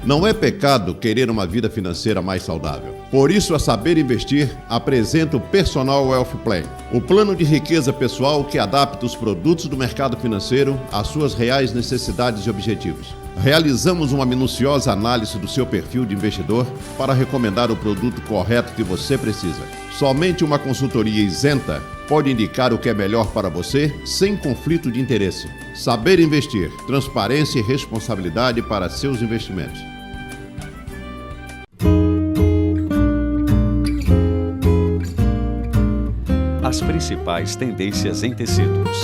Não é pecado querer uma vida financeira mais saudável. Por isso, a Saber Investir apresenta o Personal Wealth Plan, o plano de riqueza pessoal que adapta os produtos do mercado financeiro às suas reais necessidades e objetivos. Realizamos uma minuciosa análise do seu perfil de investidor para recomendar o produto correto que você precisa. Somente uma consultoria isenta pode indicar o que é melhor para você sem conflito de interesse. Saber Investir, transparência e responsabilidade para seus investimentos. As principais tendências em tecidos.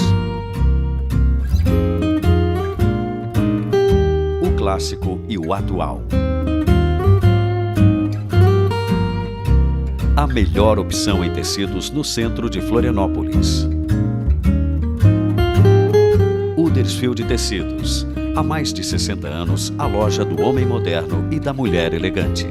O clássico e o atual. A melhor opção em tecidos no centro de Florianópolis. Huddersfield Tecidos. Há mais de 60 anos, a loja do homem moderno e da mulher elegante.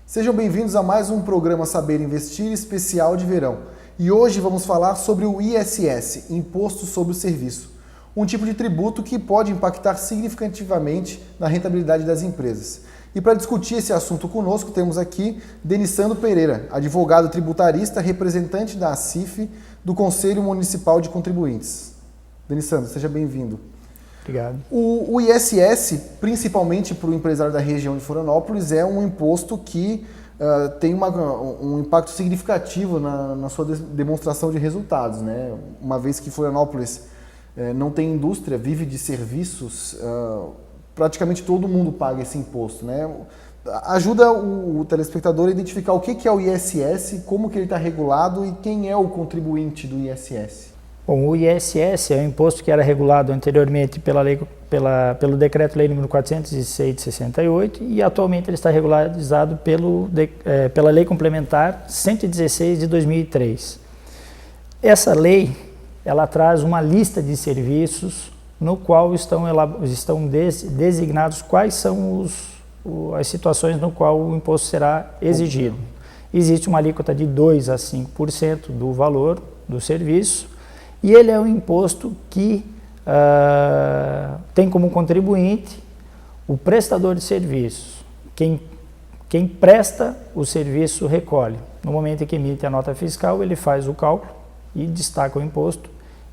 Sejam bem-vindos a mais um programa Saber Investir especial de verão. E hoje vamos falar sobre o ISS, Imposto sobre o Serviço, um tipo de tributo que pode impactar significativamente na rentabilidade das empresas. E para discutir esse assunto conosco, temos aqui Denissandro Pereira, advogado tributarista, representante da ACIF, do Conselho Municipal de Contribuintes. Denissandro, seja bem-vindo. Obrigado. O ISS, principalmente para o empresário da região de Florianópolis, é um imposto que tem um impacto significativo na sua demonstração de resultados, né? Uma vez que Florianópolis não tem indústria, vive de serviços, praticamente todo mundo paga esse imposto, né? Ajuda o telespectador a identificar o que é o ISS, como que ele está regulado e quem é o contribuinte do ISS. Bom, o ISS é um imposto que era regulado anteriormente pelo Decreto-Lei nº 406 de 68 e atualmente ele está regularizado pela Lei Complementar 116 de 2003. Essa lei, ela traz uma lista de serviços no qual estão designados quais são as situações no qual o imposto será exigido. Existe uma alíquota de 2% a 5% do valor do serviço. E ele é um imposto que tem como contribuinte o prestador de serviços. Quem presta o serviço recolhe. No momento em que emite a nota fiscal, ele faz o cálculo e destaca o imposto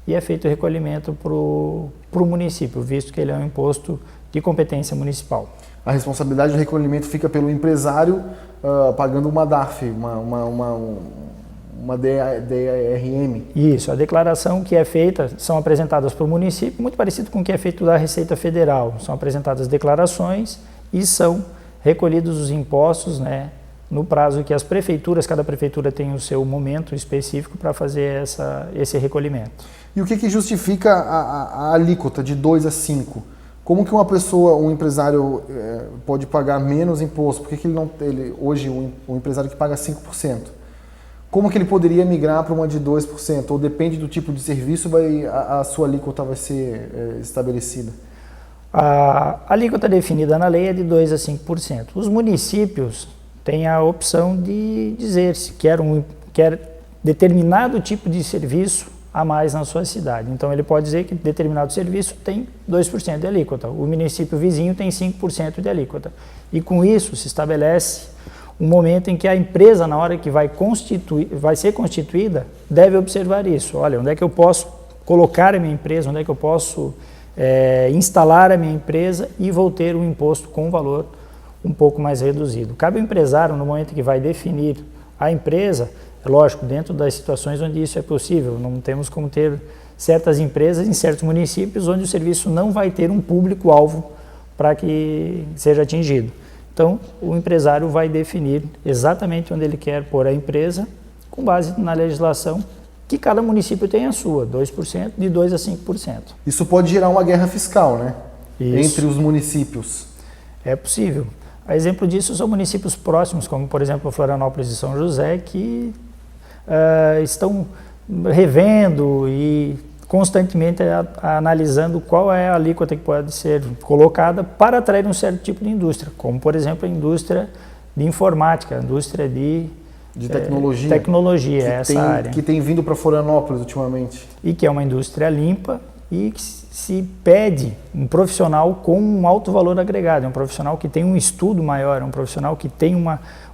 e é feito o recolhimento para o município, visto que ele é um imposto de competência municipal. A responsabilidade do recolhimento fica pelo empresário pagando uma DARF, uma DRM. Isso, a declaração que é feita são apresentadas para o município, muito parecido com o que é feito da Receita Federal. São apresentadas declarações e são recolhidos os impostos, né, no prazo que cada prefeitura tem o seu momento específico para fazer esse recolhimento. E o que justifica a alíquota de 2 a 5? Como que um empresário pode pagar menos imposto? Por que hoje o empresário que paga 5%? Como que ele poderia migrar para uma de 2%? Ou depende do tipo de serviço, a sua alíquota vai ser estabelecida? A alíquota definida na lei é de 2% a 5%. Os municípios têm a opção de dizer se quer determinado tipo de serviço a mais na sua cidade. Então ele pode dizer que determinado serviço tem 2% de alíquota. O município vizinho tem 5% de alíquota. E com isso se estabelece um momento em que a empresa, na hora que vai ser constituída, deve observar isso. Olha, onde é que eu posso colocar a minha empresa, onde é que eu posso instalar a minha empresa e vou ter um imposto com um valor um pouco mais reduzido. Cabe ao empresário, no momento que vai definir a empresa, é lógico, dentro das situações onde isso é possível, não temos como ter certas empresas em certos municípios onde o serviço não vai ter um público-alvo para que seja atingido. Então, o empresário vai definir exatamente onde ele quer pôr a empresa, com base na legislação que cada município tem a sua, 2%, de 2% a 5%. Isso pode gerar uma guerra fiscal, né? Isso. Entre os municípios. É possível. A exemplo disso são municípios próximos, como por exemplo Florianópolis e São José, que estão revendo e constantemente analisando qual é a alíquota que pode ser colocada para atrair um certo tipo de indústria, como por exemplo a indústria de informática, a indústria de tecnologia. Tecnologia, essa área. Que tem vindo para Florianópolis ultimamente. E que é uma indústria limpa e que se pede um profissional com um alto valor agregado, é um profissional que tem um estudo maior, é um profissional que tem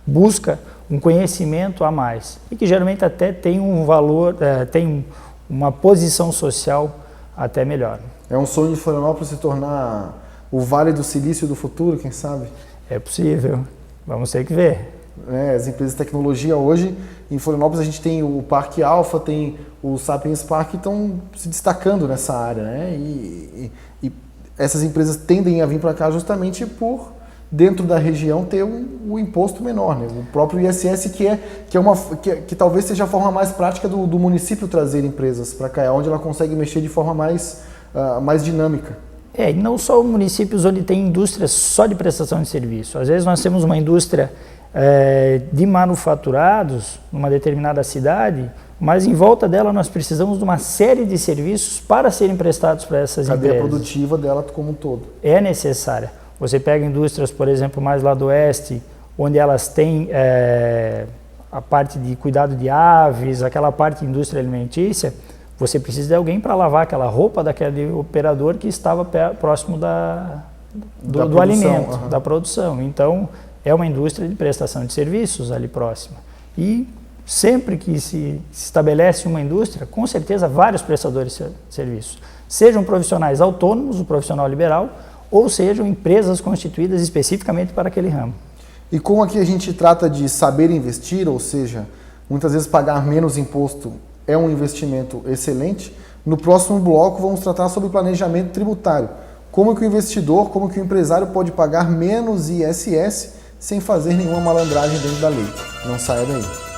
busca um conhecimento a mais e que geralmente até tem um valor, tem uma posição social até melhor. É um sonho de Florianópolis se tornar o Vale do Silício do futuro, quem sabe? É possível, vamos ter que ver. As empresas de tecnologia hoje, em Florianópolis a gente tem o Parque Alpha, tem o Sapiens Park, que estão se destacando nessa área, né? E essas empresas tendem a vir para cá justamente por, dentro da região, ter o imposto menor, né? O próprio ISS, que talvez seja a forma mais prática do município trazer empresas para cá, onde ela consegue mexer de forma mais dinâmica. E não só municípios onde tem indústrias só de prestação de serviço. Às vezes nós temos uma indústria de manufaturados numa determinada cidade, mas em volta dela nós precisamos de uma série de serviços para serem prestados para essas empresas. A cadeia produtiva dela como um todo. É necessária. Você pega indústrias, por exemplo, mais lá do oeste, onde elas têm a parte de cuidado de aves, aquela parte de indústria alimentícia, você precisa de alguém para lavar aquela roupa daquele operador que estava próximo do alimento, da produção. Então, é uma indústria de prestação de serviços ali próxima. E sempre que se estabelece uma indústria, com certeza vários prestadores de serviços, sejam profissionais autônomos, o profissional liberal, ou sejam empresas constituídas especificamente para aquele ramo. E como aqui a gente trata de saber investir, ou seja, muitas vezes pagar menos imposto é um investimento excelente, no próximo bloco vamos tratar sobre planejamento tributário. Como que o investidor, como que o empresário pode pagar menos ISS sem fazer nenhuma malandragem dentro da lei. Não saia daí.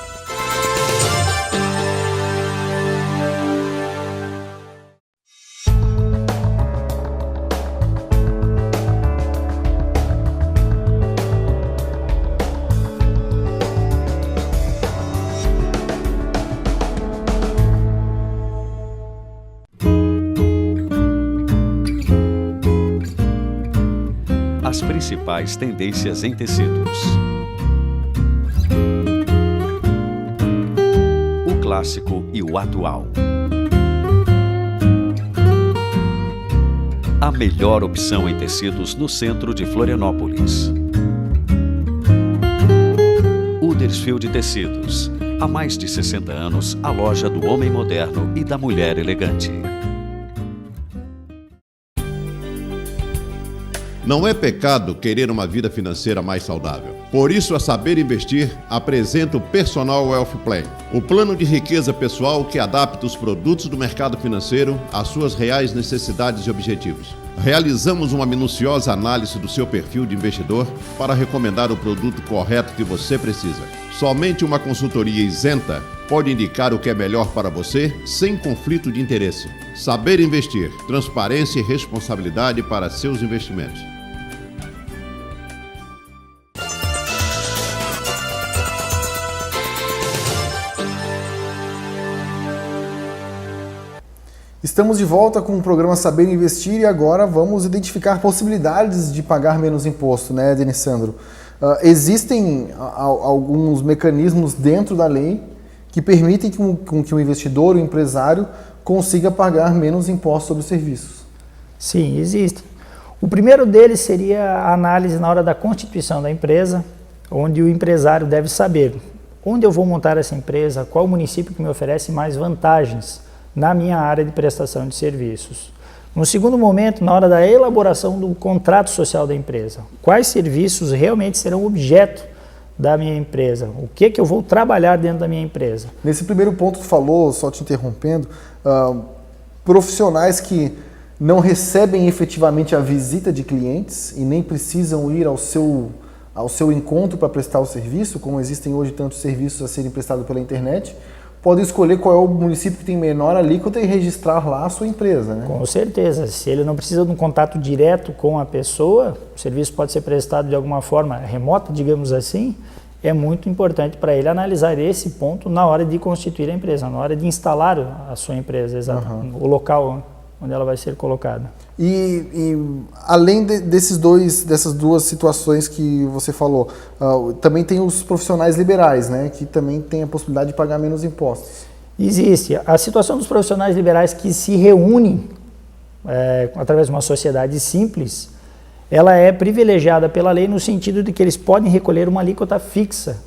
As principais tendências em tecidos. O clássico e o atual. A melhor opção em tecidos no centro de Florianópolis. Huddersfield Tecidos. Há mais de 60 anos, a loja do homem moderno e da mulher elegante. Não é pecado querer uma vida financeira mais saudável. Por isso, a Saber Investir apresenta o Personal Wealth Plan, o plano de riqueza pessoal que adapta os produtos do mercado financeiro às suas reais necessidades e objetivos. Realizamos uma minuciosa análise do seu perfil de investidor para recomendar o produto correto que você precisa. Somente uma consultoria isenta pode indicar o que é melhor para você sem conflito de interesse. Saber Investir, transparência e responsabilidade para seus investimentos. Estamos de volta com o programa Saber Investir e agora vamos identificar possibilidades de pagar menos imposto, né, Denissandro? Existem alguns mecanismos dentro da lei que permitem que o investidor, o empresário, consiga pagar menos impostos sobre os serviços. Sim, existem. O primeiro deles seria a análise na hora da constituição da empresa, onde o empresário deve saber onde eu vou montar essa empresa, qual o município que me oferece mais vantagens na minha área de prestação de serviços. No segundo momento, na hora da elaboração do contrato social da empresa, quais serviços realmente serão objeto da minha empresa, o que eu vou trabalhar dentro da minha empresa. Nesse primeiro ponto que tu falou, só te interrompendo, profissionais que não recebem efetivamente a visita de clientes e nem precisam ir ao seu ao seu encontro para prestar o serviço, como existem hoje tantos serviços a serem prestados pela internet, pode escolher qual é o município que tem menor alíquota e registrar lá a sua empresa, né? Com certeza. Se ele não precisa de um contato direto com a pessoa, o serviço pode ser prestado de alguma forma remota, digamos assim, é muito importante para ele analisar esse ponto na hora de constituir a empresa, na hora de instalar a sua empresa, o local onde ela vai ser colocada. E além dessas duas situações que você falou, também tem os profissionais liberais, né, que também tem a possibilidade de pagar menos impostos. Existe. A situação dos profissionais liberais que se reúnem através de uma sociedade simples, ela é privilegiada pela lei no sentido de que eles podem recolher uma alíquota fixa,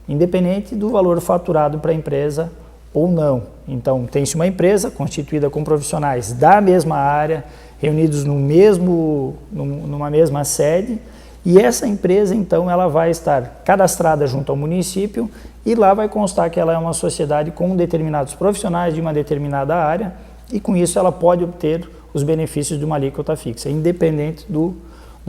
independente do valor faturado para a empresa ou não. Então, tem-se uma empresa constituída com profissionais da mesma área, reunidos numa mesma sede, e essa empresa, então, ela vai estar cadastrada junto ao município e lá vai constar que ela é uma sociedade com determinados profissionais de uma determinada área e, com isso, ela pode obter os benefícios de uma alíquota fixa, independente do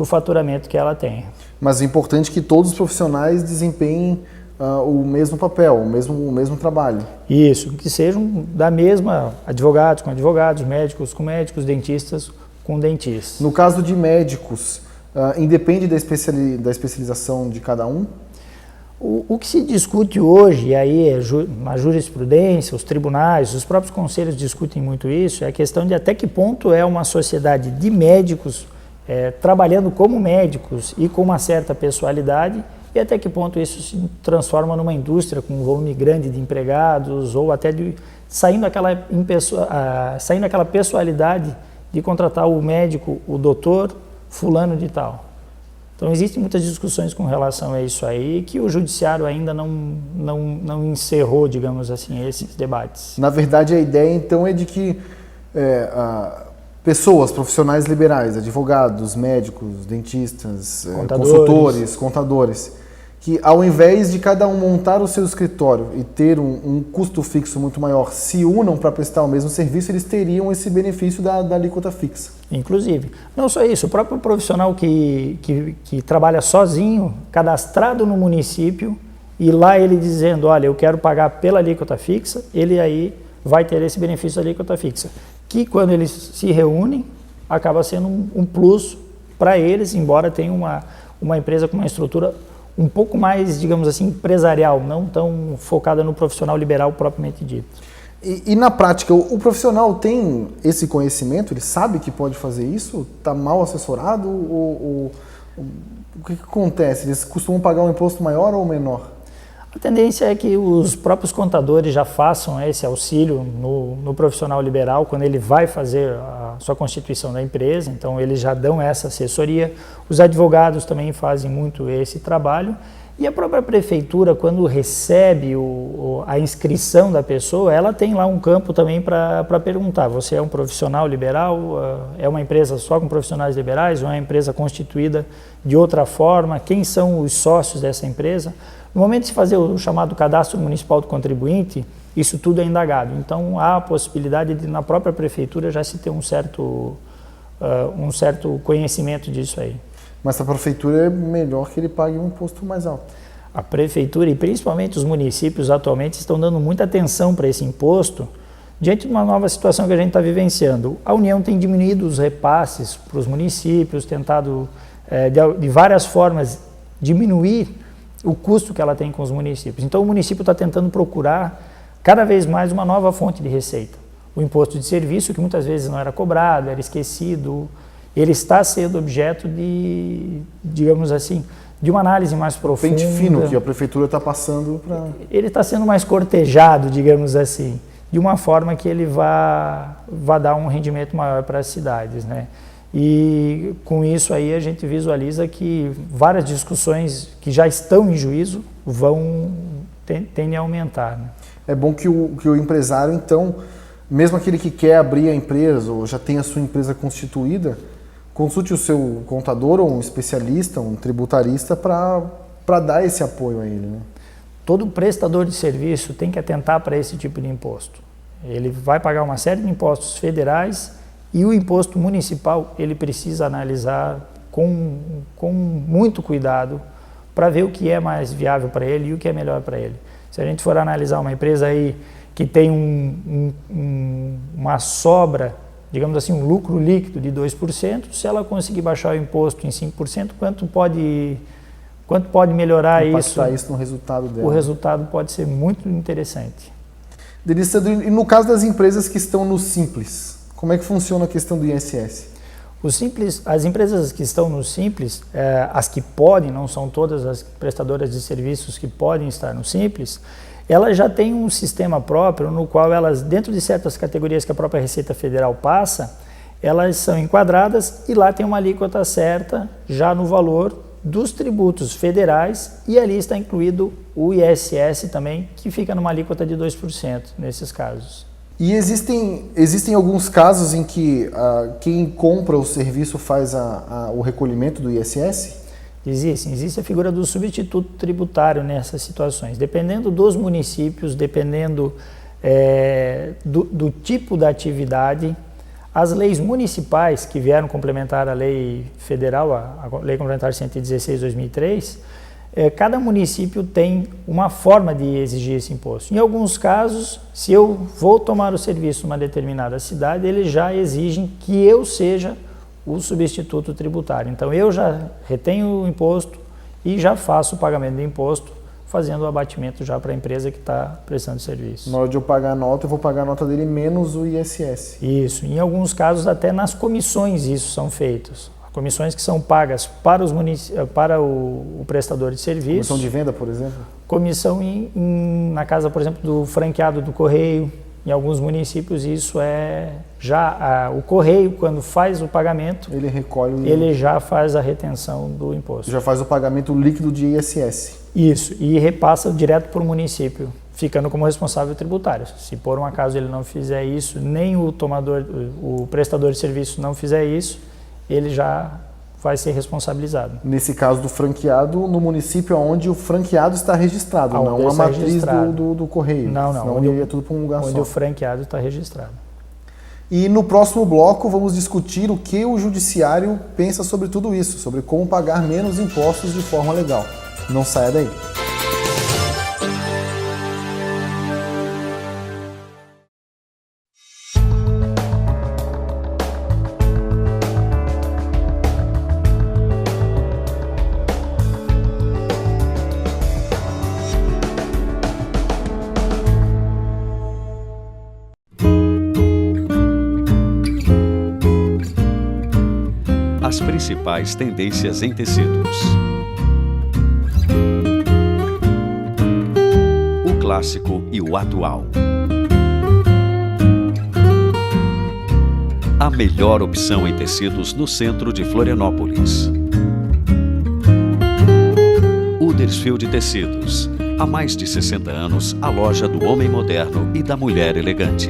faturamento que ela tenha. Mas é importante que todos os profissionais desempenhem o mesmo papel, o mesmo trabalho. Isso, que sejam da mesma, advogados com advogados, médicos com médicos, dentistas com dentistas. No caso de médicos, independe da especialização de cada um? O que se discute hoje, e aí na jurisprudência, os tribunais, os próprios conselhos discutem muito isso, é a questão de até que ponto é uma sociedade de médicos trabalhando como médicos e com uma certa pessoalidade, e até que ponto isso se transforma numa indústria com um volume grande de empregados, ou até saindo aquela pessoalidade de contratar o médico, o doutor, fulano de tal. Então existem muitas discussões com relação a isso aí, que o judiciário ainda não encerrou, digamos assim, esses debates. Na verdade, a ideia então é de que pessoas, profissionais liberais, advogados, médicos, dentistas, consultores, contadores, que ao invés de cada um montar o seu escritório e ter um custo fixo muito maior, se unam para prestar o mesmo serviço, eles teriam esse benefício da alíquota fixa. Inclusive, não só isso, o próprio profissional que trabalha sozinho, cadastrado no município, e lá ele dizendo, olha, eu quero pagar pela alíquota fixa, ele aí vai ter esse benefício da alíquota fixa, que quando eles se reúnem, acaba sendo um plus para eles, embora tenha uma empresa com uma estrutura um pouco mais, digamos assim, empresarial, não tão focada no profissional liberal propriamente dito. E na prática, o profissional tem esse conhecimento? Ele sabe que pode fazer isso? Está mal assessorado? O que acontece? Eles costumam pagar um imposto maior ou menor? A tendência é que os próprios contadores já façam esse auxílio no profissional liberal quando ele vai fazer a sua constituição da empresa, então eles já dão essa assessoria. Os advogados também fazem muito esse trabalho e a própria prefeitura, quando recebe a inscrição da pessoa, ela tem lá um campo também para perguntar, você é um profissional liberal, é uma empresa só com profissionais liberais ou é uma empresa constituída de outra forma, quem são os sócios dessa empresa? No momento de se fazer o chamado cadastro municipal do contribuinte, isso tudo é indagado. Então, há a possibilidade de, na própria prefeitura, já se ter um certo conhecimento disso aí. Mas a prefeitura é melhor que ele pague um imposto mais alto. A prefeitura e principalmente os municípios atualmente estão dando muita atenção para esse imposto diante de uma nova situação que a gente está vivenciando. A União tem diminuído os repasses para os municípios, tentado de várias formas diminuir o custo que ela tem com os municípios. Então o município está tentando procurar cada vez mais uma nova fonte de receita. O imposto de serviço, que muitas vezes não era cobrado, era esquecido, ele está sendo objeto de, digamos assim, de uma análise mais profunda. Pente fino que a prefeitura está passando para... Ele está sendo mais cortejado, digamos assim, de uma forma que ele vá dar um rendimento maior para as cidades, né? E com isso aí a gente visualiza que várias discussões que já estão em juízo tendem a aumentar, né? É bom que o empresário, então, mesmo aquele que quer abrir a empresa ou já tem a sua empresa constituída, consulte o seu contador ou um especialista, um tributarista para dar esse apoio a ele, né? Todo prestador de serviço tem que atentar para esse tipo de imposto. Ele vai pagar uma série de impostos federais e o imposto municipal ele precisa analisar com muito cuidado para ver o que é mais viável para ele e o que é melhor para ele. Se a gente for analisar uma empresa aí que tem uma sobra, digamos assim, um lucro líquido de 2%, se ela conseguir baixar o imposto em 5%, quanto pode melhorar impactar isso no resultado dela? O resultado pode ser muito interessante. Denísio, e no caso das empresas que estão no Simples, como é que funciona a questão do ISS? As empresas que estão no Simples, as que podem, não são todas as prestadoras de serviços que podem estar no Simples, elas já têm um sistema próprio no qual elas, dentro de certas categorias que a própria Receita Federal passa, elas são enquadradas e lá tem uma alíquota certa já no valor dos tributos federais e ali está incluído o ISS também, que fica numa alíquota de 2% nesses casos. E existem alguns casos em que quem compra o serviço faz o recolhimento do ISS? Existe a figura do substituto tributário nessas situações. Dependendo dos municípios, dependendo do tipo da atividade, as leis municipais que vieram complementar a lei federal, a Lei Complementar 116/2003, cada município tem uma forma de exigir esse imposto. Em alguns casos, se eu vou tomar o serviço numa determinada cidade, eles já exigem que eu seja o substituto tributário. Então, eu já retenho o imposto e já faço o pagamento do imposto, fazendo o abatimento já para a empresa que está prestando serviço. Na hora de eu pagar a nota, eu vou pagar a nota dele menos o ISS. Isso. Em alguns casos, até nas comissões isso são feitos. Comissões que são pagas para o prestador de serviço. Comissão de venda, por exemplo? Comissão na casa, por exemplo, do franqueado do Correio. Em alguns municípios isso o Correio, quando faz o pagamento, ele recolhe ele já faz a retenção do imposto. Já faz o pagamento líquido de ISS. Isso, e repassa direto para o município, ficando como responsável tributário. Se por um acaso ele não fizer isso, nem o prestador de serviço não fizer isso, ele já vai ser responsabilizado. Nesse caso do franqueado, no município onde o franqueado está registrado, não a matriz do Correio. Não. Onde é tudo para um lugar onde só. O franqueado está registrado. E no próximo bloco vamos discutir o que o judiciário pensa sobre tudo isso, sobre como pagar menos impostos de forma legal. Não saia daí. As principais tendências em tecidos. O clássico e o atual. A melhor opção em tecidos no centro de Florianópolis. Huddersfield Tecidos. Há mais de 60 anos, a loja do homem moderno e da mulher elegante.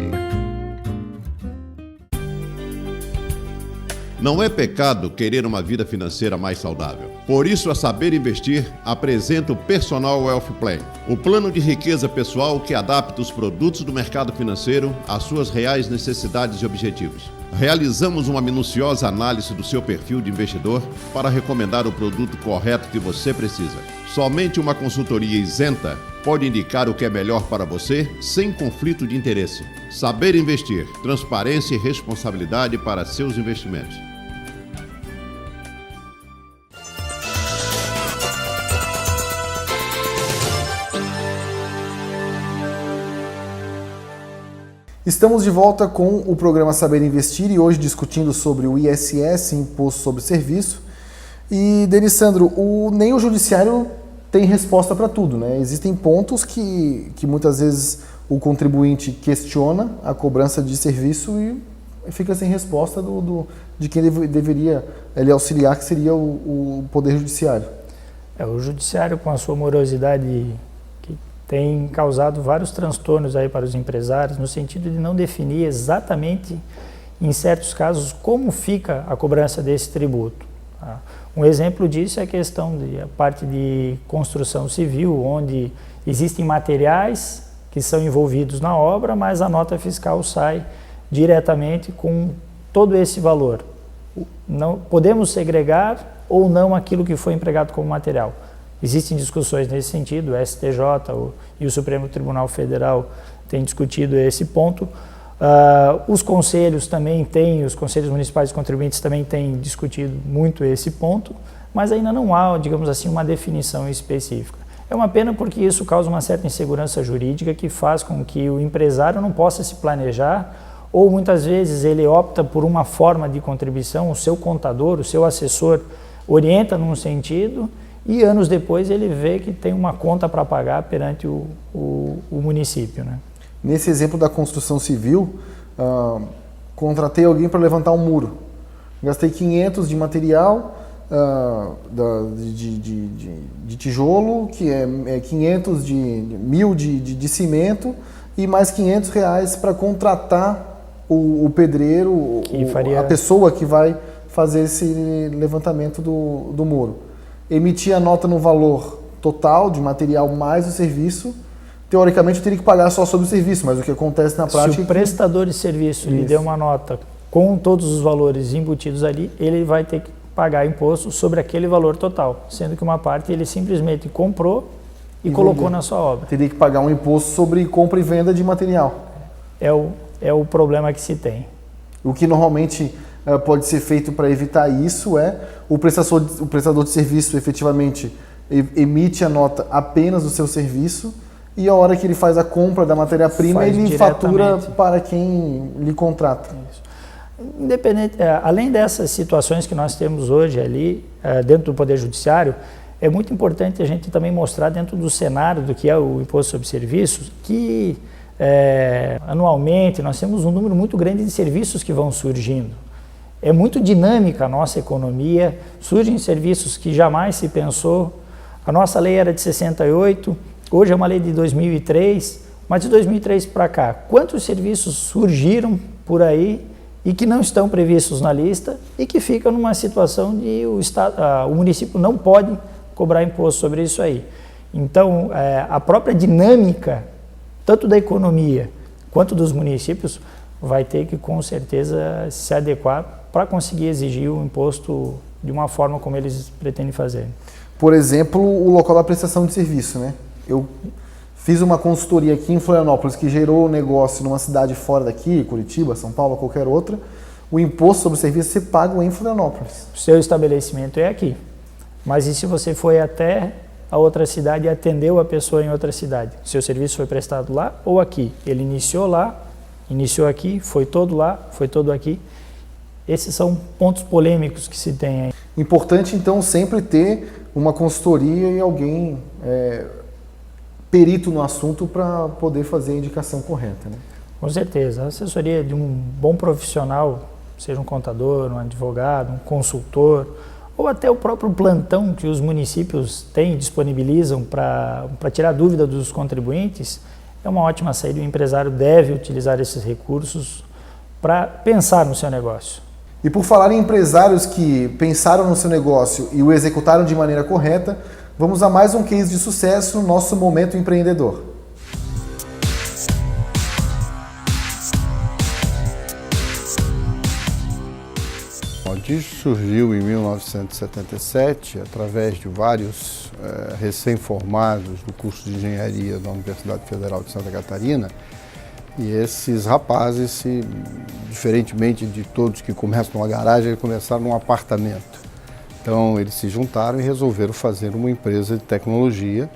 Não é pecado querer uma vida financeira mais saudável. Por isso, a Saber Investir apresenta o Personal Wealth Plan, o plano de riqueza pessoal que adapta os produtos do mercado financeiro às suas reais necessidades e objetivos. Realizamos uma minuciosa análise do seu perfil de investidor para recomendar o produto correto que você precisa. Somente uma consultoria isenta pode indicar o que é melhor para você sem conflito de interesse. Saber Investir, transparência e responsabilidade para seus investimentos. Estamos de volta com o programa Saber Investir e hoje discutindo sobre o ISS, Imposto sobre Serviço. E, Denissandro, nem o judiciário tem resposta para tudo, né? Existem pontos que muitas vezes o contribuinte questiona a cobrança de serviço e fica sem resposta de quem deveria ele auxiliar, que seria o Poder Judiciário. O Judiciário, com a sua morosidade, tem causado vários transtornos aí para os empresários, no sentido de não definir exatamente, em certos casos, como fica a cobrança desse tributo. Um exemplo disso é a questão da parte de construção civil, onde existem materiais que são envolvidos na obra, mas a nota fiscal sai diretamente com todo esse valor. Não podemos segregar ou não aquilo que foi empregado como material. Existem discussões nesse sentido, o STJ e o Supremo Tribunal Federal têm discutido esse ponto. Os conselhos também têm, os conselhos municipais de contribuintes também têm discutido muito esse ponto, mas ainda não há, digamos assim, uma definição específica. É uma pena porque isso causa uma certa insegurança jurídica que faz com que o empresário não possa se planejar, ou muitas vezes ele opta por uma forma de contribuição, o seu contador, o seu assessor orienta num sentido e anos depois ele vê que tem uma conta para pagar perante o município, né? Nesse exemplo da construção civil, contratei alguém para levantar um muro. Gastei 500 de material, de tijolo, que é 500 de 1.000 de cimento e mais R$500 para contratar o pedreiro, a pessoa que vai fazer esse levantamento do muro. Emitir a nota no valor total de material mais o serviço. Teoricamente eu teria que pagar só sobre o serviço, mas o que acontece na prática... Se o prestador de serviço lhe deu uma nota com todos os valores embutidos ali, ele vai ter que pagar imposto sobre aquele valor total, sendo que uma parte ele simplesmente comprou e colocou na sua obra. Teria que pagar um imposto sobre compra e venda de material. É o problema que se tem. O que normalmente pode ser feito para evitar isso é o prestador de serviço efetivamente emite a nota apenas do seu serviço e a hora que ele faz a compra da matéria-prima ele fatura para quem lhe contrata. Isso. Além dessas situações que nós temos hoje ali dentro do Poder Judiciário, é muito importante a gente também mostrar dentro do cenário do que é o Imposto sobre Serviços que anualmente nós temos um número muito grande de serviços que vão surgindo. É muito dinâmica a nossa economia, surgem serviços que jamais se pensou. A nossa lei era de 68, hoje é uma lei de 2003, mas de 2003 para cá, quantos serviços surgiram por aí e que não estão previstos na lista e que ficam numa situação de o município não pode cobrar imposto sobre isso aí. Então, a própria dinâmica, tanto da economia quanto dos municípios, vai ter que, com certeza, se adequar para conseguir exigir o imposto de uma forma como eles pretendem fazer. Por exemplo, o local da prestação de serviço, né? Eu fiz uma consultoria aqui em Florianópolis que gerou negócio numa cidade fora daqui, Curitiba, São Paulo, qualquer outra. O imposto sobre o serviço você paga em Florianópolis. O seu estabelecimento é aqui. Mas e se você foi até a outra cidade e atendeu a pessoa em outra cidade? O seu serviço foi prestado lá ou aqui? Ele iniciou lá, iniciou aqui, foi todo lá, foi todo aqui. Esses são pontos polêmicos que se tem aí. Importante, então, sempre ter uma consultoria e alguém perito no assunto para poder fazer a indicação correta, né? Com certeza. A assessoria de um bom profissional, seja um contador, um advogado, um consultor, ou até o próprio plantão que os municípios têm, disponibilizam para tirar dúvida dos contribuintes, é uma ótima saída. O empresário deve utilizar esses recursos para pensar no seu negócio. E por falar em empresários que pensaram no seu negócio e o executaram de maneira correta, vamos a mais um case de sucesso no nosso Momento Empreendedor. O DIGIT surgiu em 1977 através de vários recém-formados do curso de engenharia da Universidade Federal de Santa Catarina. E esses rapazes, diferentemente de todos que começam numa garagem, eles começaram num apartamento. Então eles se juntaram e resolveram fazer uma empresa de tecnologia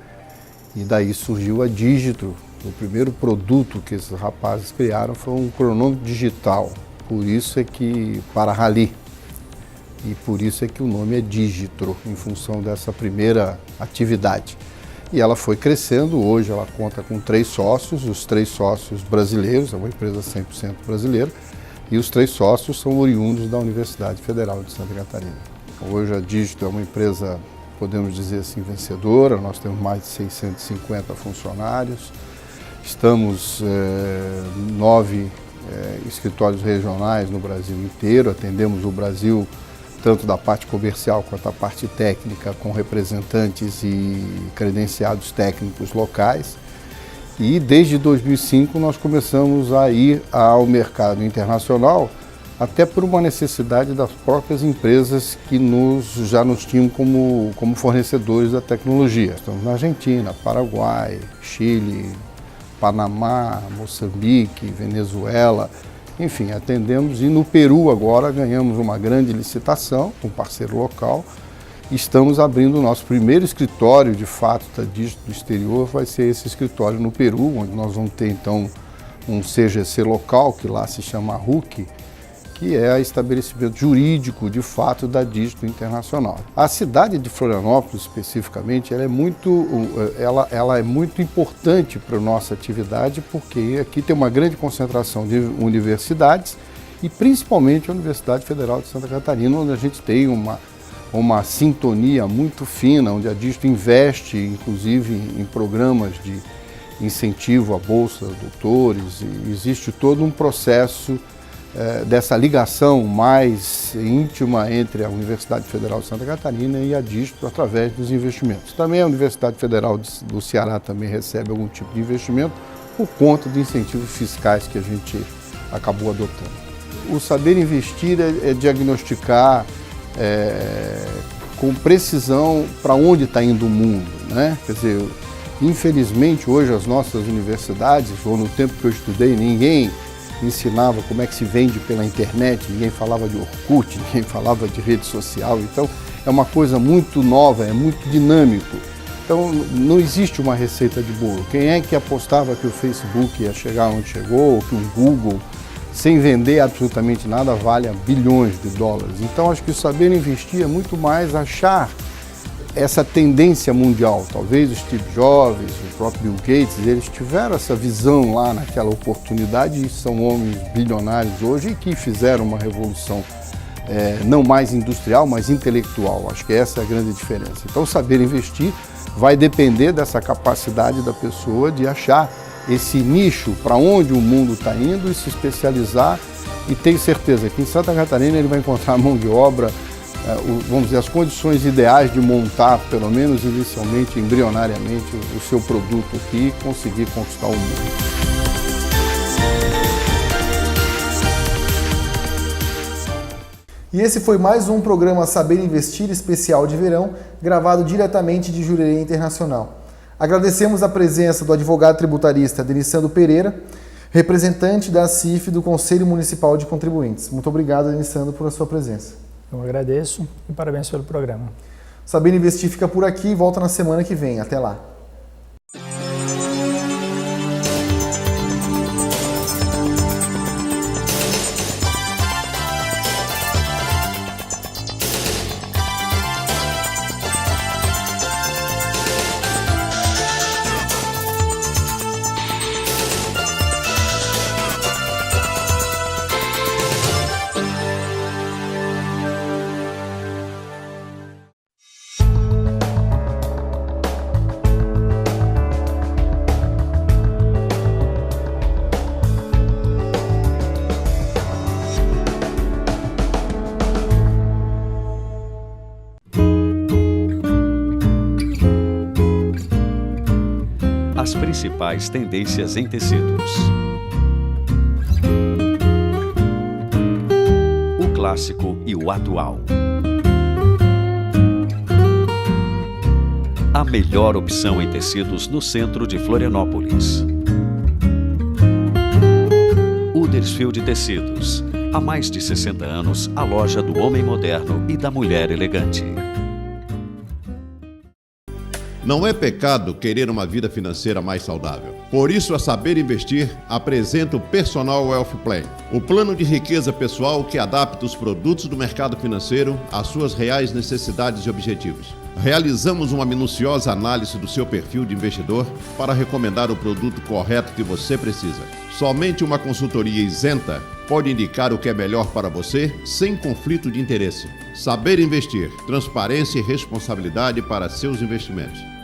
e daí surgiu a Dígito. O primeiro produto que esses rapazes criaram foi um cronômetro digital, por isso é que para rally. E por isso é que o nome é Dígito, em função dessa primeira atividade. E ela foi crescendo, hoje ela conta com 3 sócios, os 3 sócios brasileiros, é uma empresa 100% brasileira, e os 3 sócios são oriundos da Universidade Federal de Santa Catarina. Hoje a Dígito é uma empresa, podemos dizer assim, vencedora, nós temos mais de 650 funcionários, estamos 9 escritórios regionais no Brasil inteiro, atendemos o Brasil tanto da parte comercial quanto da parte técnica, com representantes e credenciados técnicos locais. E desde 2005 nós começamos a ir ao mercado internacional até por uma necessidade das próprias empresas que já nos tinham como fornecedores da tecnologia. Estamos na Argentina, Paraguai, Chile, Panamá, Moçambique, Venezuela, enfim, atendemos. E no Peru agora ganhamos uma grande licitação com um parceiro local. Estamos abrindo o nosso primeiro escritório, de fato, da Dígito do exterior, vai ser esse escritório no Peru, onde nós vamos ter então um CGC local, que lá se chama RUC, que é o estabelecimento jurídico, de fato, da Dígito Internacional. A cidade de Florianópolis, especificamente, ela é muito importante para a nossa atividade, porque aqui tem uma grande concentração de universidades e principalmente a Universidade Federal de Santa Catarina, onde a gente tem uma sintonia muito fina, onde a Dígito investe, inclusive, em programas de incentivo à bolsa de doutores, e existe todo um processo dessa ligação mais íntima entre a Universidade Federal de Santa Catarina e a Dígito através dos investimentos. Também a Universidade Federal do Ceará também recebe algum tipo de investimento por conta de incentivos fiscais que a gente acabou adotando. O saber investir é diagnosticar com precisão para onde está indo o mundo, né? Quer dizer, infelizmente hoje as nossas universidades, ou no tempo que eu estudei, ninguém ensinava como é que se vende pela internet, ninguém falava de Orkut, ninguém falava de rede social, então é uma coisa muito nova, é muito dinâmico. Então não existe uma receita de bolo. Quem é que apostava que o Facebook ia chegar onde chegou, ou que o Google, sem vender absolutamente nada, vale bilhões de dólares? Então acho que o saber investir é muito mais achar essa tendência mundial. Talvez o Steve Jobs, o próprio Bill Gates, eles tiveram essa visão lá naquela oportunidade e são homens bilionários hoje e que fizeram uma revolução não mais industrial, mas intelectual. Acho que essa é a grande diferença. Então, saber investir vai depender dessa capacidade da pessoa de achar esse nicho para onde o mundo está indo e se especializar, e tenho certeza que em Santa Catarina ele vai encontrar mão de obra, vamos dizer, as condições ideais de montar, pelo menos inicialmente, embrionariamente, o seu produto aqui e conseguir conquistar o mundo. E esse foi mais um programa Saber Investir especial de verão, gravado diretamente de Jurerê Internacional. Agradecemos a presença do advogado tributarista Denissandro Pereira, representante da CIF do Conselho Municipal de Contribuintes. Muito obrigado, Denissandro, por a sua presença. Eu agradeço e parabéns pelo programa. Saber Investir fica por aqui e volta na semana que vem. Até lá. As principais tendências em tecidos. O clássico e o atual. A melhor opção em tecidos no centro de Florianópolis. Huddersfield Tecidos. Há mais de 60 anos, a loja do homem moderno e da mulher elegante. Não é pecado querer uma vida financeira mais saudável. Por isso, a Saber Investir apresenta o Personal Wealth Plan, o plano de riqueza pessoal que adapta os produtos do mercado financeiro às suas reais necessidades e objetivos. Realizamos uma minuciosa análise do seu perfil de investidor para recomendar o produto correto que você precisa. Somente uma consultoria isenta pode indicar o que é melhor para você sem conflito de interesse. Saber Investir, transparência e responsabilidade para seus investimentos.